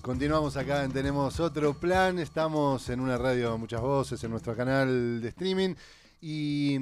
Continuamos acá en Tenemos Otro Plan, estamos en una radio Muchas Voces, en nuestro canal de streaming y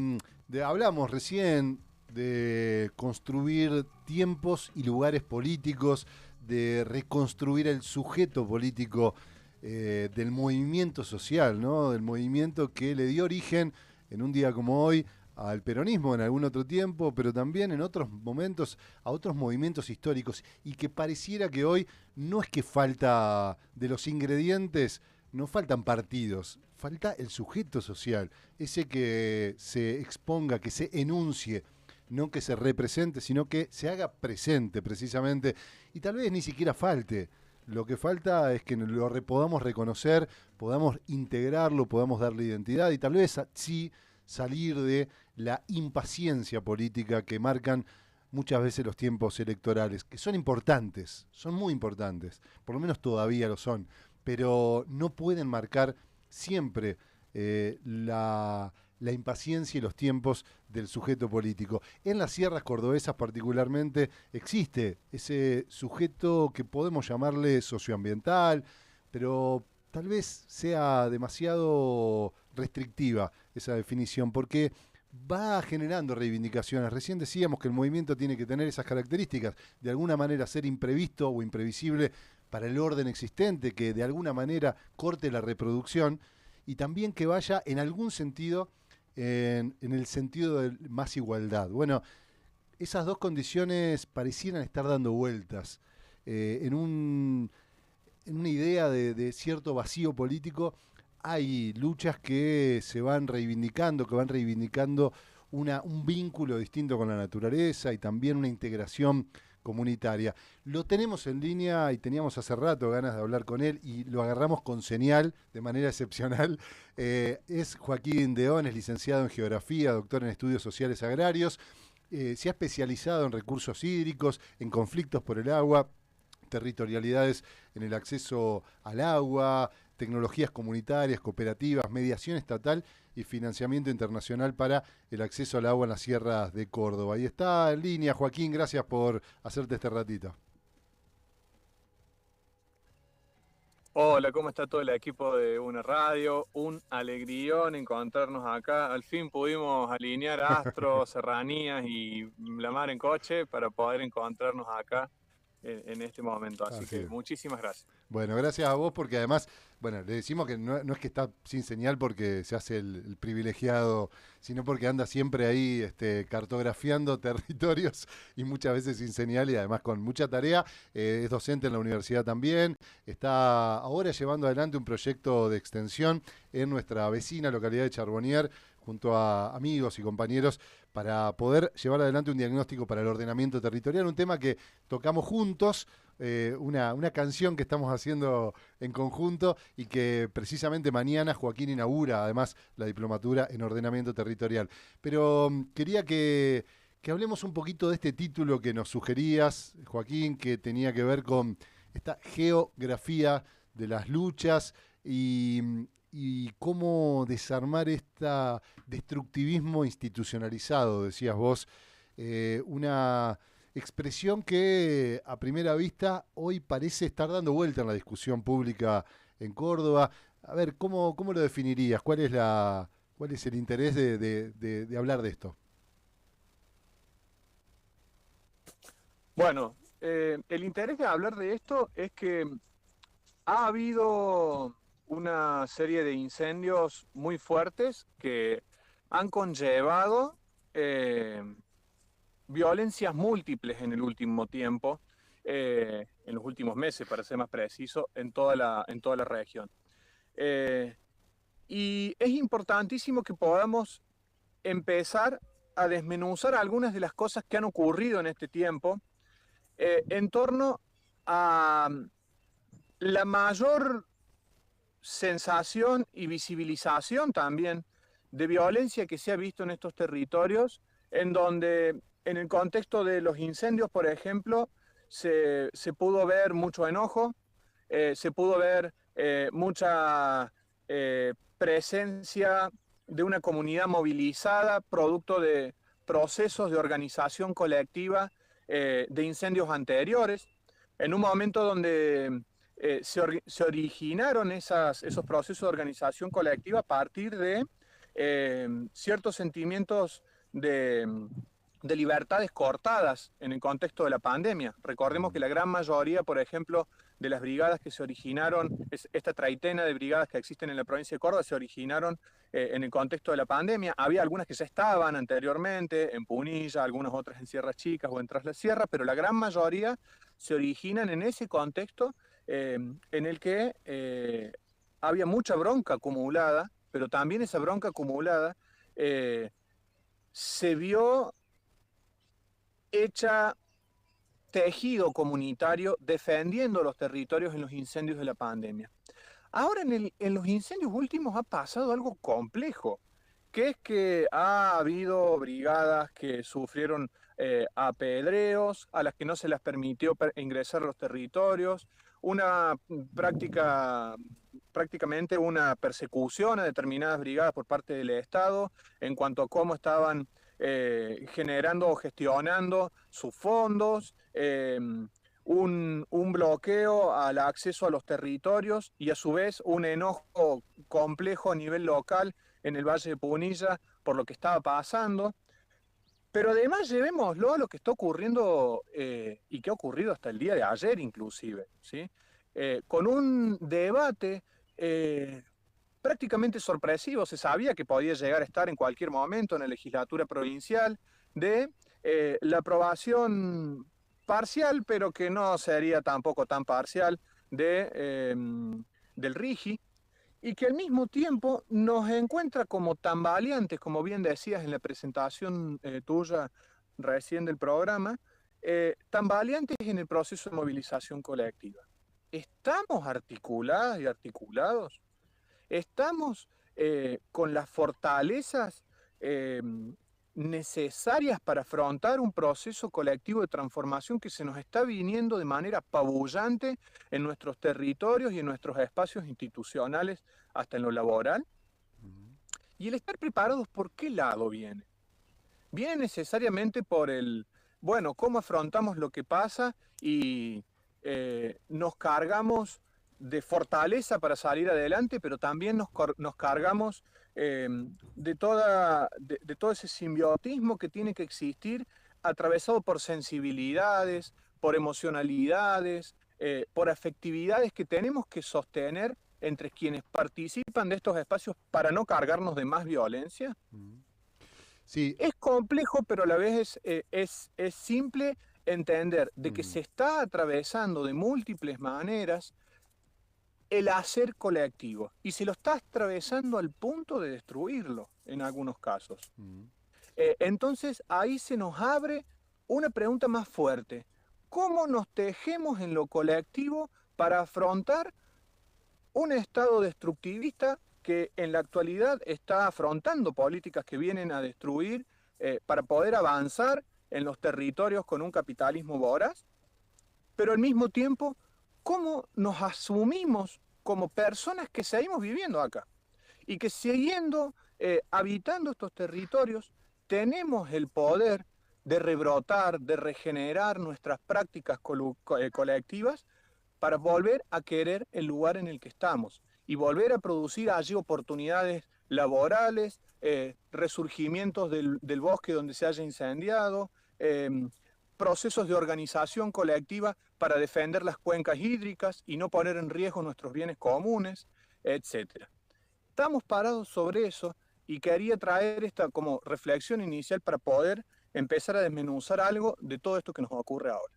hablamos recién de construir tiempos y lugares políticos, de reconstruir el sujeto político del movimiento social, ¿no? Del movimiento que le dio origen en un día como hoy al peronismo en algún otro tiempo, pero también en otros momentos a otros movimientos históricos, y que pareciera que hoy no es que falta de los ingredientes, no faltan partidos, falta el sujeto social, ese que se exponga, que se enuncie, no que se represente, sino que se haga presente precisamente, y tal vez ni siquiera falte. Lo que falta es que lo podamos reconocer, podamos integrarlo, podamos darle identidad y tal vez sí salir de la impaciencia política que marcan muchas veces los tiempos electorales, que son importantes, son muy importantes, por lo menos todavía lo son, pero no pueden marcar siempre la impaciencia y los tiempos del sujeto político. En las sierras cordobesas particularmente existe ese sujeto que podemos llamarle socioambiental, pero tal vez sea demasiado restrictiva esa definición, porque va generando reivindicaciones. Recién decíamos que el movimiento tiene que tener esas características, de alguna manera ser imprevisto o imprevisible para el orden existente, que de alguna manera corte la reproducción, y también que vaya en algún sentido, en el sentido de más igualdad. Bueno, esas dos condiciones parecieran estar dando vueltas en una idea de cierto vacío político. Hay luchas que se van reivindicando, un vínculo distinto con la naturaleza y también una integración comunitaria. Lo tenemos en línea y teníamos hace rato ganas de hablar con él y lo agarramos con señal de manera excepcional. Es Joaquín Deón, es licenciado en Geografía, doctor en Estudios Sociales Agrarios, se ha especializado en recursos hídricos, en conflictos por el agua, territorialidades en el acceso al agua, tecnologías comunitarias, cooperativas, mediación estatal y financiamiento internacional para el acceso al agua en las sierras de Córdoba. Ahí está en línea, Joaquín, gracias por hacerte este ratito. Hola, ¿cómo está todo el equipo de Una Radio? Un alegrión encontrarnos acá. Al fin pudimos alinear astros, serranías y la mar en coche para poder encontrarnos acá en este momento. Así Así que es. muchísimas gracias. Bueno, gracias a vos porque además, bueno, le decimos que no es que está sin señal porque se hace el privilegiado, sino porque anda siempre ahí cartografiando territorios y muchas veces sin señal y además con mucha tarea. Es docente en la universidad también, está ahora llevando adelante un proyecto de extensión en nuestra vecina localidad de Charbonnier, junto a amigos y compañeros, para poder llevar adelante un diagnóstico para el ordenamiento territorial, un tema que tocamos juntos, una canción que estamos haciendo en conjunto y que precisamente mañana Joaquín inaugura además la diplomatura en ordenamiento territorial. Pero quería que hablemos un poquito de este título que nos sugerías, Joaquín, que tenía que ver con esta geografía de las luchas y cómo desarmar este destructivismo institucionalizado, decías vos, una expresión que a primera vista hoy parece estar dando vuelta en la discusión pública en Córdoba. A ver, ¿cómo lo definirías? ¿Cuál es el interés de hablar de esto? Bueno, el interés de hablar de esto es que ha habido una serie de incendios muy fuertes que han conllevado violencias múltiples en el último tiempo, en los últimos meses, para ser más preciso, en toda la región. Eh, y es importantísimo que podamos empezar a desmenuzar algunas de las cosas que han ocurrido en este tiempo en torno a la mayor sensación y visibilización también de violencia que se ha visto en estos territorios, en donde en el contexto de los incendios, por ejemplo, se pudo ver mucho enojo, se pudo ver mucha presencia de una comunidad movilizada, producto de procesos de organización colectiva de incendios anteriores, en un momento donde se originaron esos procesos de organización colectiva a partir de ciertos sentimientos de libertades cortadas en el contexto de la pandemia. Recordemos que la gran mayoría, por ejemplo, de las brigadas que se originaron, esta treintena de brigadas que existen en la provincia de Córdoba, se originaron en el contexto de la pandemia. Había algunas que ya estaban anteriormente, en Punilla, algunas otras en Sierras Chicas o en Tras la Sierra, pero la gran mayoría se originan en ese contexto en el que había mucha bronca acumulada, pero también esa bronca acumulada se vio hecha tejido comunitario defendiendo los territorios en los incendios de la pandemia. Ahora en los incendios últimos ha pasado algo complejo, que es que ha habido brigadas que sufrieron apedreos, a las que no se les permitió ingresar a los territorios, prácticamente una persecución a determinadas brigadas por parte del Estado en cuanto a cómo estaban generando o gestionando sus fondos, un bloqueo al acceso a los territorios y a su vez un enojo complejo a nivel local en el Valle de Punilla por lo que estaba pasando. Pero además llevémoslo a lo que está ocurriendo y que ha ocurrido hasta el día de ayer inclusive, ¿sí? Con un debate prácticamente sorpresivo, se sabía que podía llegar a estar en cualquier momento en la legislatura provincial, de la aprobación parcial, pero que no sería tampoco tan parcial, del RIGI, y que al mismo tiempo nos encuentra como tambaleantes, como bien decías en la presentación tuya recién del programa, tambaleantes en el proceso de movilización colectiva. ¿Estamos articuladas y articulados? ¿Estamos con las fortalezas necesarias para afrontar un proceso colectivo de transformación que se nos está viniendo de manera apabullante en nuestros territorios y en nuestros espacios institucionales, hasta en lo laboral? Y el estar preparados, ¿por qué lado viene? Viene necesariamente por bueno, cómo afrontamos lo que pasa y nos cargamos de fortaleza para salir adelante, pero también nos cargamos de todo ese simbiotismo que tiene que existir, atravesado por sensibilidades, por emocionalidades, por afectividades que tenemos que sostener entre quienes participan de estos espacios para no cargarnos de más violencia. Sí. Es complejo, pero a la vez es simple entender de que se está atravesando de múltiples maneras el hacer colectivo, y se lo está atravesando al punto de destruirlo en algunos casos. Entonces ahí se nos abre una pregunta más fuerte: ¿cómo nos tejemos en lo colectivo para afrontar un estado destructivista que en la actualidad está afrontando políticas que vienen a destruir para poder avanzar en los territorios con un capitalismo voraz? Pero al mismo tiempo, ¿cómo nos asumimos como personas que seguimos viviendo acá? Y que siguiendo habitando estos territorios, tenemos el poder de rebrotar, de regenerar nuestras prácticas colectivas para volver a querer el lugar en el que estamos y volver a producir allí oportunidades laborales, resurgimientos del bosque donde se haya incendiado, procesos de organización colectiva para defender las cuencas hídricas y no poner en riesgo nuestros bienes comunes, etc. Estamos parados sobre eso y quería traer esta como reflexión inicial para poder empezar a desmenuzar algo de todo esto que nos ocurre ahora.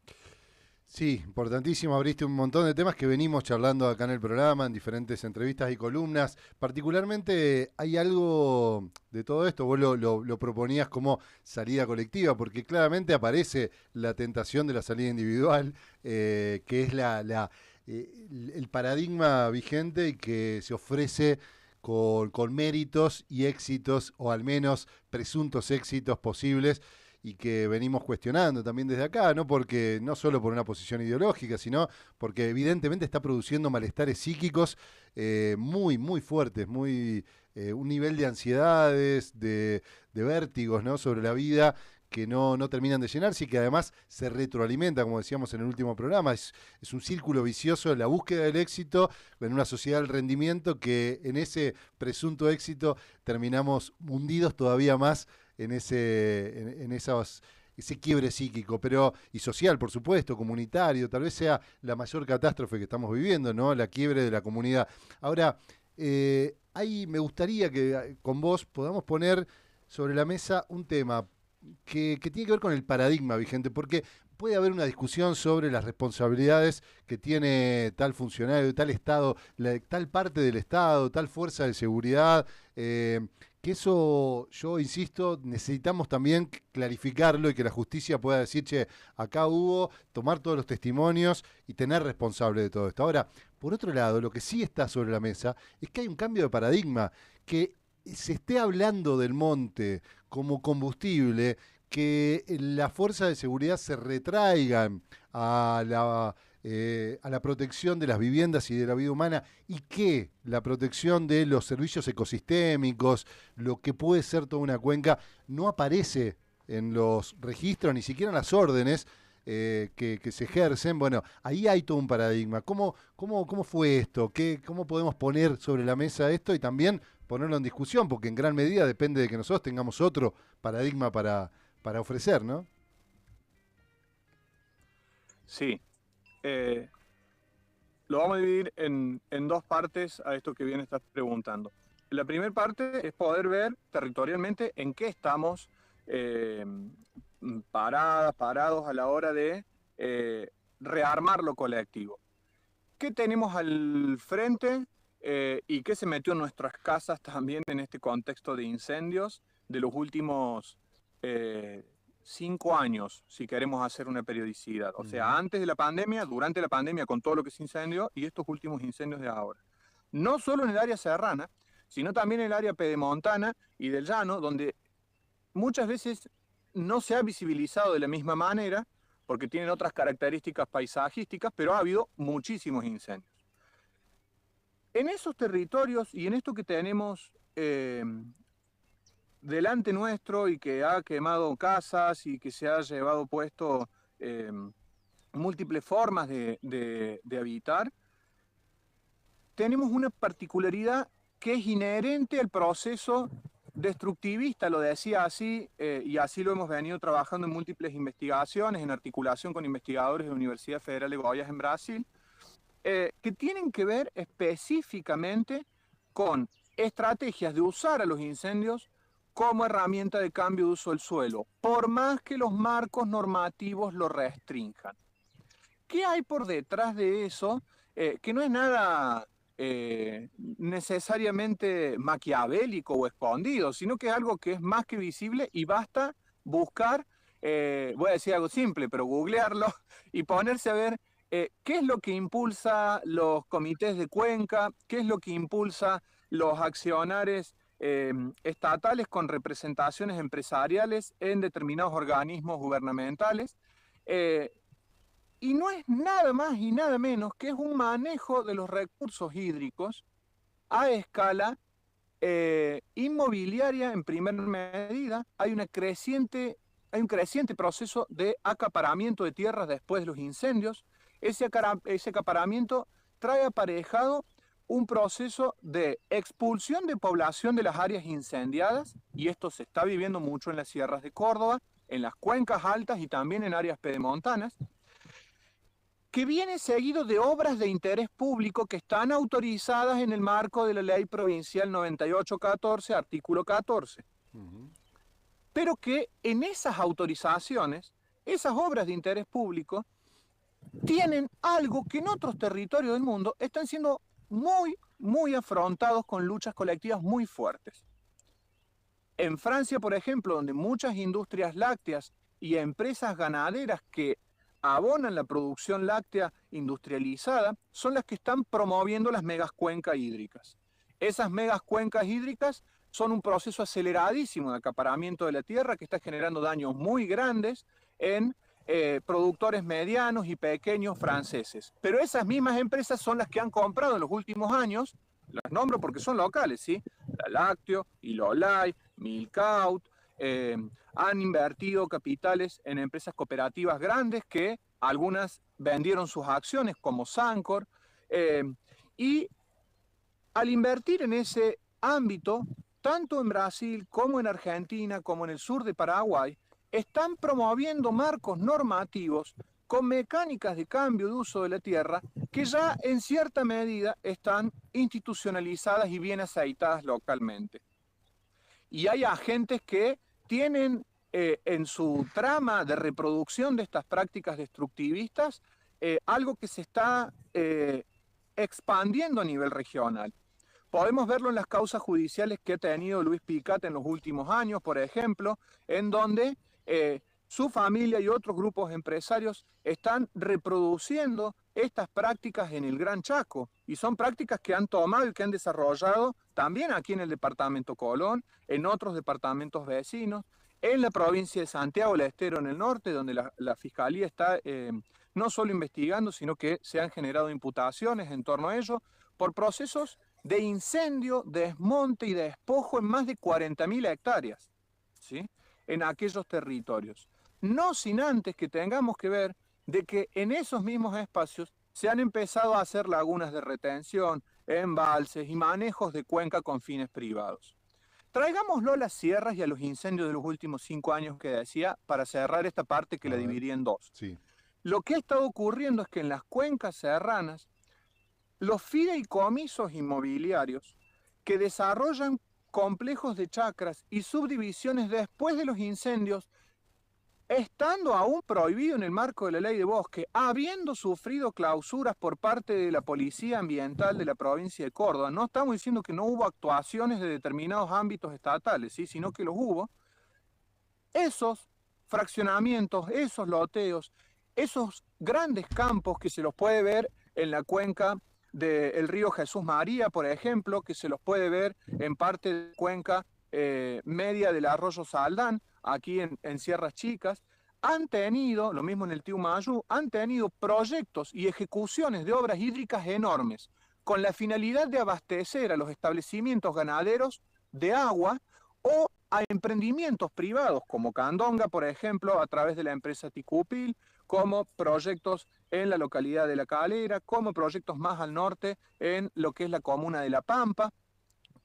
Sí, importantísimo, abriste un montón de temas que venimos charlando acá en el programa, en diferentes entrevistas y columnas. Particularmente hay algo de todo esto, vos lo proponías como salida colectiva, porque claramente aparece la tentación de la salida individual, que es el paradigma vigente y que se ofrece con méritos y éxitos, o al menos presuntos éxitos posibles, y que venimos cuestionando también desde acá, no solo por una posición ideológica, sino porque evidentemente está produciendo malestares psíquicos muy, muy fuertes, un nivel de ansiedades, de vértigos, ¿no?, sobre la vida, que no terminan de llenarse y que además se retroalimenta, como decíamos en el último programa. Es un círculo vicioso la búsqueda del éxito en una sociedad del rendimiento que en ese presunto éxito terminamos hundidos todavía más en ese quiebre psíquico, pero y social, por supuesto, comunitario, tal vez sea la mayor catástrofe que estamos viviendo, ¿no? La quiebre de la comunidad. Ahora, ahí me gustaría que con vos podamos poner sobre la mesa un tema que tiene que ver con el paradigma vigente, porque puede haber una discusión sobre las responsabilidades que tiene tal funcionario, tal Estado, tal parte del Estado, tal fuerza de seguridad, que eso, yo insisto, necesitamos también clarificarlo y que la justicia pueda decir, che, acá hubo, tomar todos los testimonios y tener responsable de todo esto. Ahora, por otro lado, lo que sí está sobre la mesa es que hay un cambio de paradigma, que se esté hablando del monte como combustible, que las fuerzas de seguridad se retraigan a la protección de las viviendas y de la vida humana y que la protección de los servicios ecosistémicos, lo que puede ser toda una cuenca, no aparece en los registros, ni siquiera en las órdenes que se ejercen. Bueno, ahí hay todo un paradigma. ¿Cómo fue esto? ¿Cómo podemos poner sobre la mesa esto y también ponerlo en discusión? Porque en gran medida depende de que nosotros tengamos otro paradigma para ofrecer, ¿no? Sí. Lo vamos a dividir en dos partes a esto que bien estás preguntando. La primera parte es poder ver territorialmente en qué estamos parados a la hora de rearmar lo colectivo. ¿Qué tenemos al frente y qué se metió en nuestras casas también en este contexto de incendios de los últimos 5 años, si queremos hacer una periodicidad? O sea, antes de la pandemia, durante la pandemia, con todo lo que se incendió y estos últimos incendios de ahora. No solo en el área serrana, sino también en el área pedemontana y del llano, donde muchas veces no se ha visibilizado de la misma manera, porque tienen otras características paisajísticas, pero ha habido muchísimos incendios. En esos territorios y en esto que tenemos delante nuestro y que ha quemado casas y que se ha llevado puesto múltiples formas de habitar, tenemos una particularidad que es inherente al proceso destructivista, lo decía así, y así lo hemos venido trabajando en múltiples investigaciones, en articulación con investigadores de la Universidad Federal de Goiás en Brasil, que tienen que ver específicamente con estrategias de usar a los incendios como herramienta de cambio de uso del suelo, por más que los marcos normativos lo restrinjan. ¿Qué hay por detrás de eso? Que no es nada necesariamente maquiavélico o escondido, sino que es algo que es más que visible y basta buscar, voy a decir algo simple, pero googlearlo y ponerse a ver qué es lo que impulsa los comités de cuenca, qué es lo que impulsa los accionares estatales con representaciones empresariales en determinados organismos gubernamentales. Y no es nada más y nada menos que es un manejo de los recursos hídricos a escala inmobiliaria en primera medida. Hay un creciente proceso de acaparamiento de tierras después de los incendios. Ese acaparamiento trae aparejado un proceso de expulsión de población de las áreas incendiadas, y esto se está viviendo mucho en las sierras de Córdoba, en las cuencas altas y también en áreas pedemontanas, que viene seguido de obras de interés público que están autorizadas en el marco de la Ley Provincial 9814, artículo 14. Pero que en esas autorizaciones, esas obras de interés público, tienen algo que en otros territorios del mundo están siendo muy afrontados con luchas colectivas muy fuertes. En Francia, por ejemplo, donde muchas industrias lácteas y empresas ganaderas que abonan la producción láctea industrializada son las que están promoviendo las megas cuencas hídricas. Esas megas cuencas hídricas son un proceso aceleradísimo de acaparamiento de la tierra que está generando daños muy grandes en productores medianos y pequeños franceses. Pero esas mismas empresas son las que han comprado en los últimos años, las nombro porque son locales, ¿sí? La Lácteo, Ilolay, Milcaut, han invertido capitales en empresas cooperativas grandes que algunas vendieron sus acciones, como Sancor, y al invertir en ese ámbito, tanto en Brasil como en Argentina, como en el sur de Paraguay, están promoviendo marcos normativos con mecánicas de cambio de uso de la tierra que ya en cierta medida están institucionalizadas y bien aceitadas localmente. Y hay agentes que tienen en su trama de reproducción de estas prácticas destructivistas algo que se está expandiendo a nivel regional. Podemos verlo en las causas judiciales que ha tenido Luis Picat en los últimos años, por ejemplo, en donde su familia y otros grupos empresarios están reproduciendo estas prácticas en el Gran Chaco, y son prácticas que han tomado y que han desarrollado también aquí en el departamento Colón, en otros departamentos vecinos, en la provincia de Santiago del Estero en el norte, donde la Fiscalía está no solo investigando, sino que se han generado imputaciones en torno a ello por procesos de incendio, desmonte y despojo en más de 40.000 hectáreas, ¿sí?, en aquellos territorios. No sin antes que tengamos que ver de que en esos mismos espacios se han empezado a hacer lagunas de retención, embalses y manejos de cuenca con fines privados. Traigámoslo a las sierras y a los incendios de los últimos 5 años que decía, para cerrar esta parte que la dividí en dos. Sí. Lo que ha estado ocurriendo es que en las cuencas serranas, los fideicomisos inmobiliarios que desarrollan complejos de chacras y subdivisiones después de los incendios, estando aún prohibido en el marco de la ley de bosque, habiendo sufrido clausuras por parte de la Policía Ambiental de la provincia de Córdoba, no estamos diciendo que no hubo actuaciones de determinados ámbitos estatales, ¿sí?, sino que los hubo, esos fraccionamientos, esos loteos, esos grandes campos que se los puede ver en la cuenca del río Jesús María, por ejemplo, que se los puede ver en parte de la cuenca media del arroyo Saldán, aquí en Sierras Chicas, han tenido, lo mismo en el Tiumayú, han tenido proyectos y ejecuciones de obras hídricas enormes, con la finalidad de abastecer a los establecimientos ganaderos de agua o a emprendimientos privados, como Candonga, por ejemplo, a través de la empresa Ticupil, como proyectos en la localidad de La Calera, como proyectos más al norte en lo que es la comuna de La Pampa,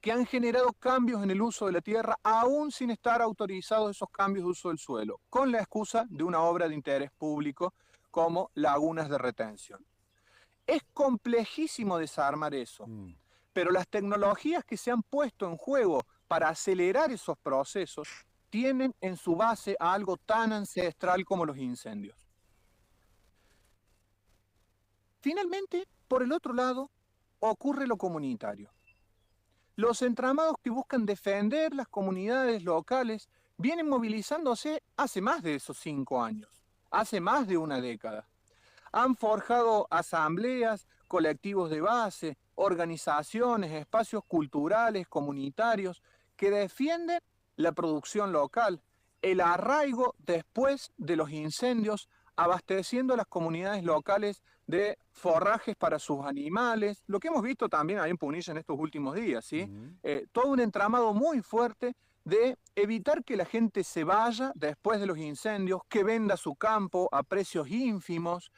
que han generado cambios en el uso de la tierra, aún sin estar autorizados esos cambios de uso del suelo, con la excusa de una obra de interés público como lagunas de retención. Es complejísimo desarmar eso, pero las tecnologías que se han puesto en juego para acelerar esos procesos tienen en su base a algo tan ancestral como los incendios. Finalmente, por el otro lado, ocurre lo comunitario. Los entramados que buscan defender las comunidades locales vienen movilizándose hace más de esos 5 años, hace más de una década. Han forjado asambleas, colectivos de base, organizaciones, espacios culturales, comunitarios, que defienden la producción local, el arraigo después de los incendios, abasteciendo a las comunidades locales de forrajes para sus animales, lo que hemos visto también ahí en Punilla en estos últimos días, ¿sí? Todo un entramado muy fuerte de evitar que la gente se vaya después de los incendios, que venda su campo a precios ínfimos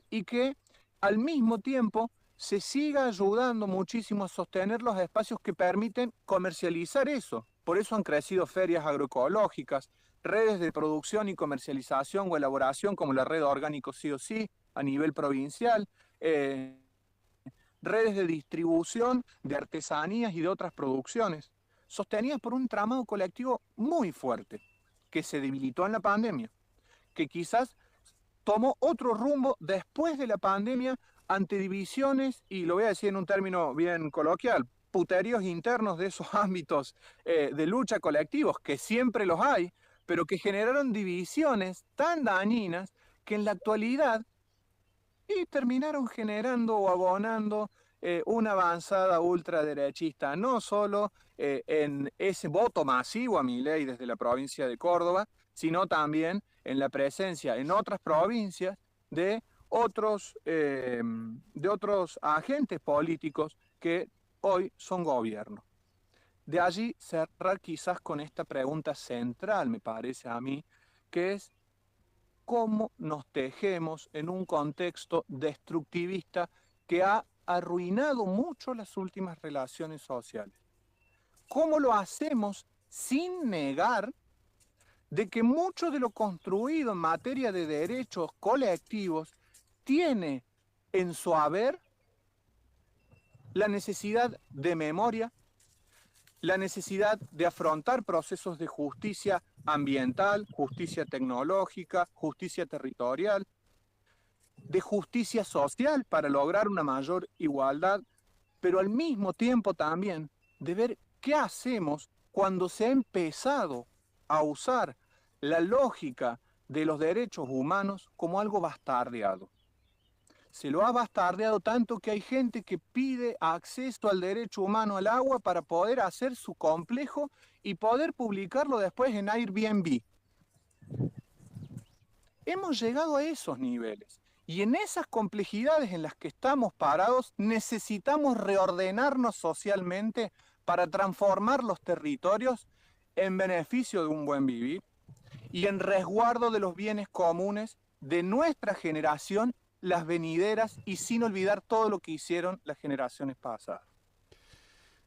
y que al mismo tiempo se siga ayudando muchísimo a sostener los espacios que permiten comercializar eso. Por eso han crecido ferias agroecológicas, redes de producción y comercialización o elaboración como la red Orgánico Sí o Sí a nivel provincial, redes de distribución de artesanías y de otras producciones, sostenidas por un entramado colectivo muy fuerte, que se debilitó en la pandemia, que quizás tomó otro rumbo después de la pandemia ante divisiones, y lo voy a decir en un término bien coloquial, puteríos internos de esos ámbitos de lucha colectivos, que siempre los hay, pero que generaron divisiones tan dañinas que en la actualidad terminaron generando o abonando una avanzada ultraderechista, no solo en ese voto masivo a Milei desde la provincia de Córdoba, sino también en la presencia en otras provincias de otros agentes políticos que hoy son gobierno. De allí cerrar quizás con esta pregunta central, me parece a mí, que es cómo nos tejemos en un contexto destructivista que ha arruinado mucho las últimas relaciones sociales. ¿Cómo lo hacemos sin negar de que mucho de lo construido en materia de derechos colectivos tiene en su haber la necesidad de memoria, la necesidad de afrontar procesos de justicia ambiental, justicia tecnológica, justicia territorial, de justicia social para lograr una mayor igualdad, pero al mismo tiempo también de ver qué hacemos cuando se ha empezado a usar la lógica de los derechos humanos como algo bastardeado. Se lo ha bastardeado tanto que hay gente que pide acceso al derecho humano al agua para poder hacer su complejo y poder publicarlo después en Airbnb. Hemos llegado a esos niveles. Y en esas complejidades en las que estamos parados, necesitamos reordenarnos socialmente para transformar los territorios en beneficio de un buen vivir y en resguardo de los bienes comunes de nuestra generación, las venideras, y sin olvidar todo lo que hicieron las generaciones pasadas.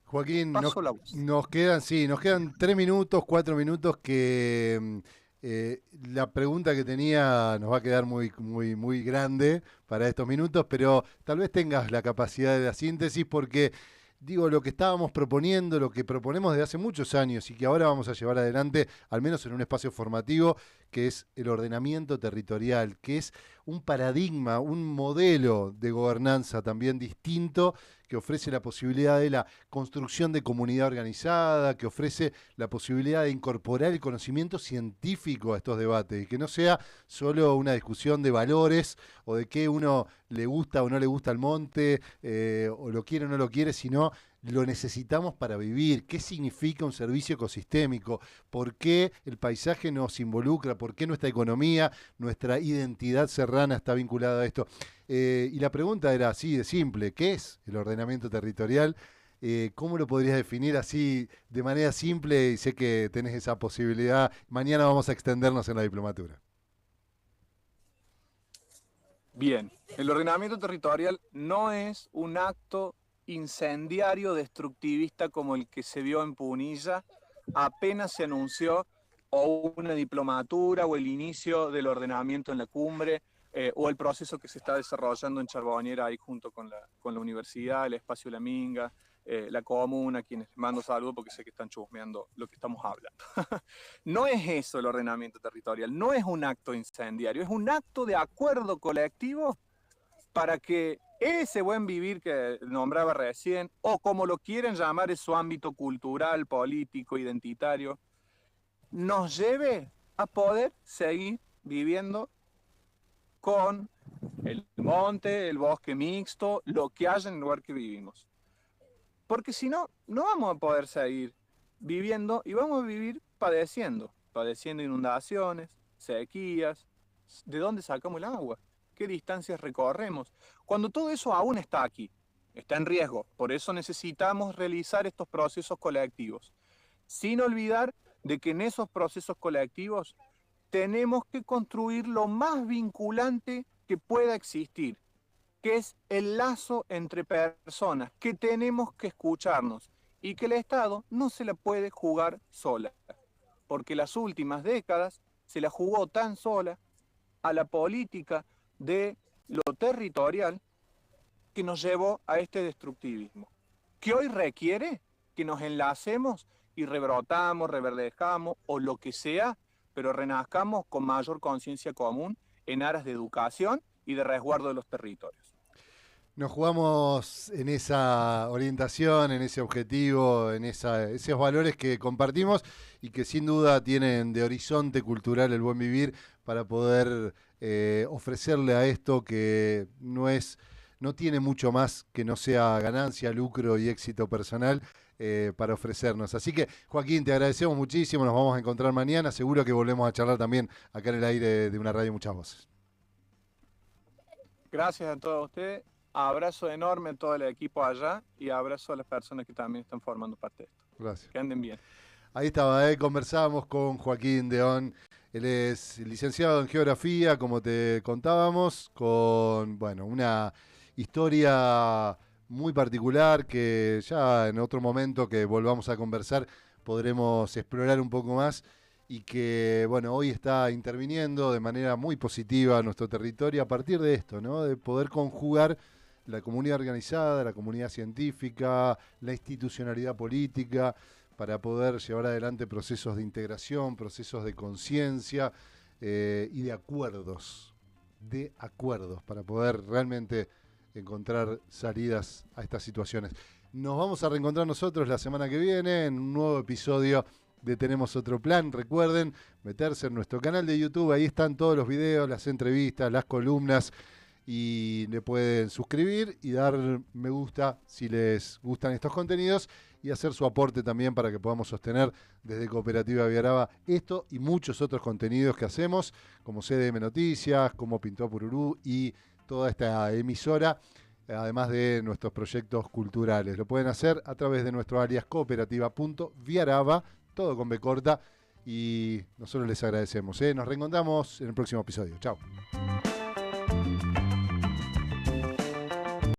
Joaquín, Paso la voz. nos quedan, sí, nos quedan 3 minutos, 4 minutos que la pregunta que tenía nos va a quedar muy grande para estos minutos, pero tal vez tengas la capacidad de la síntesis porque digo, lo que estábamos proponiendo, lo que proponemos desde hace muchos años y que ahora vamos a llevar adelante, al menos en un espacio formativo, que es el ordenamiento territorial, que es un paradigma, un modelo de gobernanza también distinto, que ofrece la posibilidad de la construcción de comunidad organizada, que ofrece la posibilidad de incorporar el conocimiento científico a estos debates y que no sea solo una discusión de valores o de qué uno le gusta o no le gusta el monte, o lo quiere o no lo quiere, sino lo necesitamos para vivir, qué significa un servicio ecosistémico, por qué el paisaje nos involucra, por qué nuestra economía, nuestra identidad serrana está vinculada a esto. Y la pregunta era así de simple, ¿qué es el ordenamiento territorial? ¿Cómo lo podrías definir así de manera simple? Y sé que tenés esa posibilidad. Mañana vamos a extendernos en la diplomatura. Bien, el ordenamiento territorial no es un acto incendiario destructivista como el que se vio en Punilla apenas se anunció o una diplomatura o el inicio del ordenamiento en la cumbre, o el proceso que se está desarrollando en Charbonnier ahí junto con la universidad, el espacio La Minga, la comuna, a quienes les mando saludos porque sé que están chusmeando lo que estamos hablando. No es eso el ordenamiento territorial, no es un acto incendiario, es un acto de acuerdo colectivo para que ese buen vivir que nombraba recién, o como lo quieren llamar en su ámbito cultural, político, identitario, nos lleve a poder seguir viviendo con el monte, el bosque mixto, lo que haya en el lugar que vivimos. Porque si no, no vamos a poder seguir viviendo y vamos a vivir padeciendo inundaciones, sequías. ¿De dónde sacamos el agua? ¿Qué distancias recorremos? Cuando todo eso aún está aquí, está en riesgo. Por eso necesitamos realizar estos procesos colectivos, sin olvidar de que en esos procesos colectivos tenemos que construir lo más vinculante que pueda existir, que es el lazo entre personas, que tenemos que escucharnos y que el Estado no se la puede jugar sola, porque las últimas décadas se la jugó tan sola a la política de lo territorial que nos llevó a este destructivismo, que hoy requiere que nos enlacemos y rebrotamos, reverdejamos o lo que sea, pero renazcamos con mayor conciencia común en aras de educación y de resguardo de los territorios. Nos jugamos en esa orientación, en ese objetivo, en esos valores que compartimos y que sin duda tienen de horizonte cultural el buen vivir para poder ofrecerle a esto que no tiene mucho más que no sea ganancia, lucro y éxito personal para ofrecernos. Así que, Joaquín, te agradecemos muchísimo, nos vamos a encontrar mañana, seguro que volvemos a charlar también acá en el aire de una radio Muchas Voces. Gracias a todos ustedes. Abrazo enorme a todo el equipo allá y abrazo a las personas que también están formando parte de esto. Gracias. Que anden bien. Ahí estaba, conversábamos con Joaquín Deón. Él es licenciado en Geografía, como te contábamos, con una historia muy particular que ya en otro momento que volvamos a conversar podremos explorar un poco más y que hoy está interviniendo de manera muy positiva en nuestro territorio a partir de esto, ¿no? De poder conjugar la comunidad organizada, la comunidad científica, la institucionalidad política, para poder llevar adelante procesos de integración, procesos de conciencia y de acuerdos, para poder realmente encontrar salidas a estas situaciones. Nos vamos a reencontrar nosotros la semana que viene en un nuevo episodio de Tenemos Otro Plan. Recuerden meterse en nuestro canal de YouTube, ahí están todos los videos, las entrevistas, las columnas, y le pueden suscribir y dar me gusta si les gustan estos contenidos y hacer su aporte también para que podamos sostener desde Cooperativa Viaraba esto y muchos otros contenidos que hacemos, como CDM Noticias, como Pintó Pururú y toda esta emisora, además de nuestros proyectos culturales. Lo pueden hacer a través de nuestro alias cooperativa.viaraba, todo con B corta, y nosotros les agradecemos. Nos reencontramos en el próximo episodio. Chao.